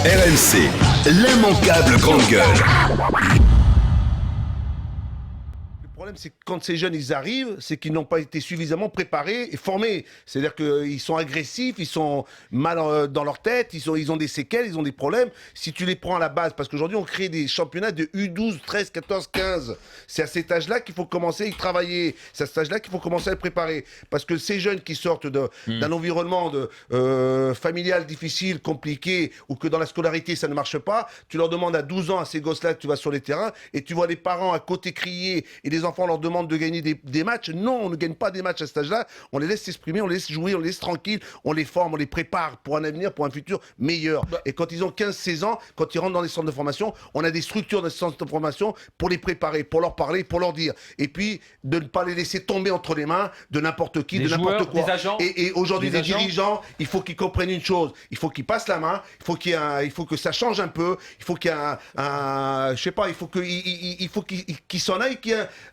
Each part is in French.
RMC, l'immanquable grande gueule. Le problème, c'est que quand ces jeunes ils arrivent, c'est qu'ils n'ont pas été suffisamment préparés et formés. C'est-à-dire qu'ils sont agressifs, ils sont mal dans leur tête, ils ont des séquelles, ils ont des problèmes. Si tu les prends à la base, parce qu'aujourd'hui on crée des championnats de U12, 13, 14, 15. C'est à cet âge-là qu'il faut commencer à y travailler. C'est à cet âge-là qu'il faut commencer à les préparer. Parce que ces jeunes qui sortent d'un environnement familial difficile, compliqué, ou que dans la scolarité ça ne marche pas, tu leur demandes à 12 ans à ces gosses-là que tu vas sur les terrains et tu vois les parents à côté crier et les enfants leur demandent de gagner des matchs. Non, on ne gagne pas des matchs à cet âge-là. On les laisse s'exprimer, on les laisse jouer, on les laisse tranquilles, on les forme, on les prépare pour un avenir, pour un futur meilleur. Et quand ils ont 15-16 ans, quand ils rentrent dans les centres de formation, on a des structures dans ces centres de formation pour les préparer, pour leur parler, pour leur dire. Et puis, de ne pas les laisser tomber entre les mains de n'importe qui, de n'importe quoi. Des agents, et aujourd'hui, les dirigeants, il faut qu'ils comprennent une chose. Il faut qu'ils passent la main. Il faut que ça change un peu. Il faut qu'il y ait je sais pas, il faut qu'il s'en aille,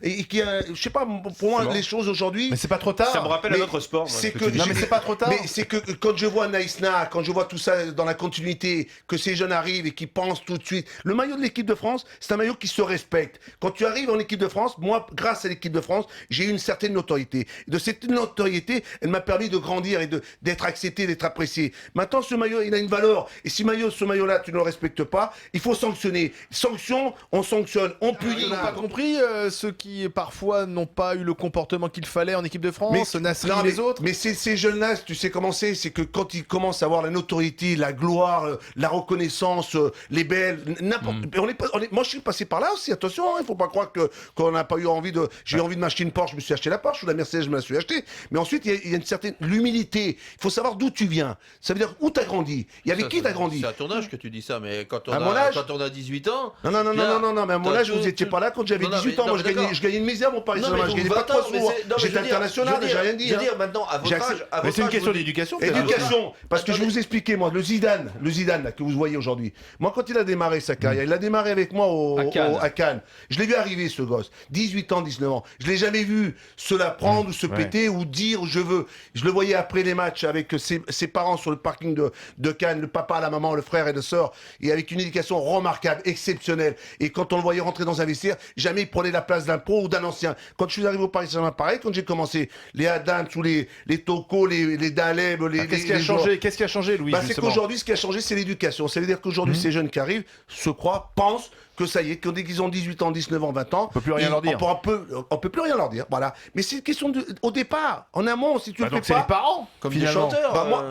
je sais pas, pour moi, les choses aujourd'hui. Mais c'est pas trop tard. Ça me rappelle un autre sport. Non, mais c'est pas trop tard. Mais c'est que quand je vois Naïsna, quand je vois tout ça dans la continuité, que ces jeunes arrivent et qui pensent tout de suite. Le maillot de l'équipe de France, c'est un maillot qui se respecte. Quand tu arrives en équipe de France, moi, grâce à l'équipe de France, j'ai eu une certaine notoriété. De cette notoriété, elle m'a permis de grandir et d'être accepté, d'être apprécié. Maintenant, ce maillot, il a une valeur. Et si ce maillot-là, tu ne le respectes pas, il faut sanctionner. Sanction, on sanctionne, on punit. Ils n'ont pas compris, ceux qui parfois n'ont pas eu le comportement qu'il fallait en équipe de France, Nasri et les autres. Mais ces jeunes-là, tu sais comment c'est que quand ils commencent à avoir la notoriété, la gloire, la reconnaissance, les belles, n'importe. Moi, je suis passé par là aussi. Attention, il faut pas croire qu'on n'a pas eu envie de. J'ai eu envie de m'acheter une Porsche, je me suis acheté la Porsche, ou la Mercedes, je me la suis achetée. Mais ensuite, il y a une certaine l'humilité. Il faut savoir d'où tu viens. Ça veut dire où tu as grandi. Et avec qui tu as grandi. C'est à ton âge que tu dis ça, mais quand on a 18 ans. Non, mais à mon âge, vous n'étiez pas là quand j'avais 18 ans. Moi, je gagnais une misère, mon Paris Saint-Germain. Je gagnais pas trop souvent. J'étais international, j'ai rien dit. Je veux dire, maintenant, à votre âge. Mais c'est une question d'éducation. Éducation, parce que je vais vous expliquer, moi, le Zidane là, que vous voyez aujourd'hui. Moi, quand il a démarré sa carrière, il a démarré avec moi à Cannes. Je l'ai vu arriver, ce gosse. 18 ans, 19 ans. Je l'ai jamais vu se la prendre ou se péter ou dire je veux. Je le voyais après les matchs avec ses parents sur le parking de Cannes, le papa, la maman, le frère et la sœur, et avec une éducation remarquable, exceptionnelle. Et quand on le voyait rentrer dans un vestiaire, jamais il prenait la place d'un pro ou d'un ancien. Quand je suis arrivé au Paris Saint-Germain, pareil, quand j'ai commencé, les Adams ou les Toko, les Daleb, Qu'est-ce qui a changé, Louis? C'est qu'aujourd'hui, ce qui a changé, c'est l'éducation. Ça veut dire qu'aujourd'hui, ces jeunes qui arrivent se croient, pensent que ça y est, dès qu'ils ont 18 ans, 19 ans, 20 ans, on peut plus rien leur dire. On peut plus rien leur dire, voilà. Mais c'est une question au départ, en amont, si tu le fais donc pas. c'est les parents, comme des chanteurs,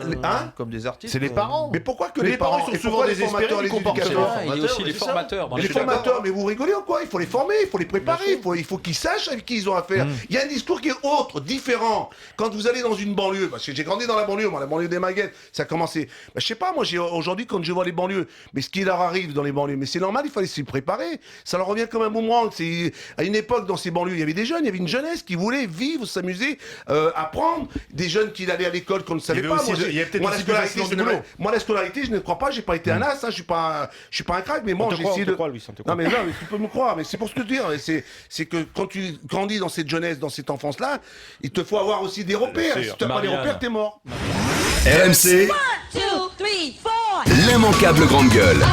comme des artistes. C'est les parents. Mais pourquoi que Mais les parents sont sont souvent souvent les désespérés formateurs, du les comportement. éducateurs. Il y a aussi les formateurs. Les formateurs, mais vous rigolez ou quoi? Il faut les former, il faut les préparer, il faut qu'ils sachent avec qui ils ont affaire. Il y a un discours qui est autre, différent. Quand vous allez dans une banlieue, parce que j'ai grandi dans la banlieue, moi, la banlieue des Maguettes, ça a commencé. Je sais pas, moi, aujourd'hui, quand je vois les banlieues, mais ce qui leur arrive dans les banlieues, mais c'est normal, il fallait s'y préparer. Ça leur revient comme un boomerang. À une époque, dans ces banlieues, il y avait des jeunes, il y avait une jeunesse qui voulait vivre, s'amuser, apprendre. Des jeunes qui allaient à l'école qu'on ne savait pas. Moi, la scolarité, je ne crois pas, j'ai pas été un as, je suis pas un crack, mais moi, j'ai essayé de. Non, mais tu peux me croire, mais c'est pour ce que te dire. C'est que quand tu grandis dans cette jeunesse, dans cette enfance-là, il te faut avoir aussi des repères. Si tu n'as pas les repères, t'es mort. RMC, 1, 2, 3, 4. l'immanquable grande gueule.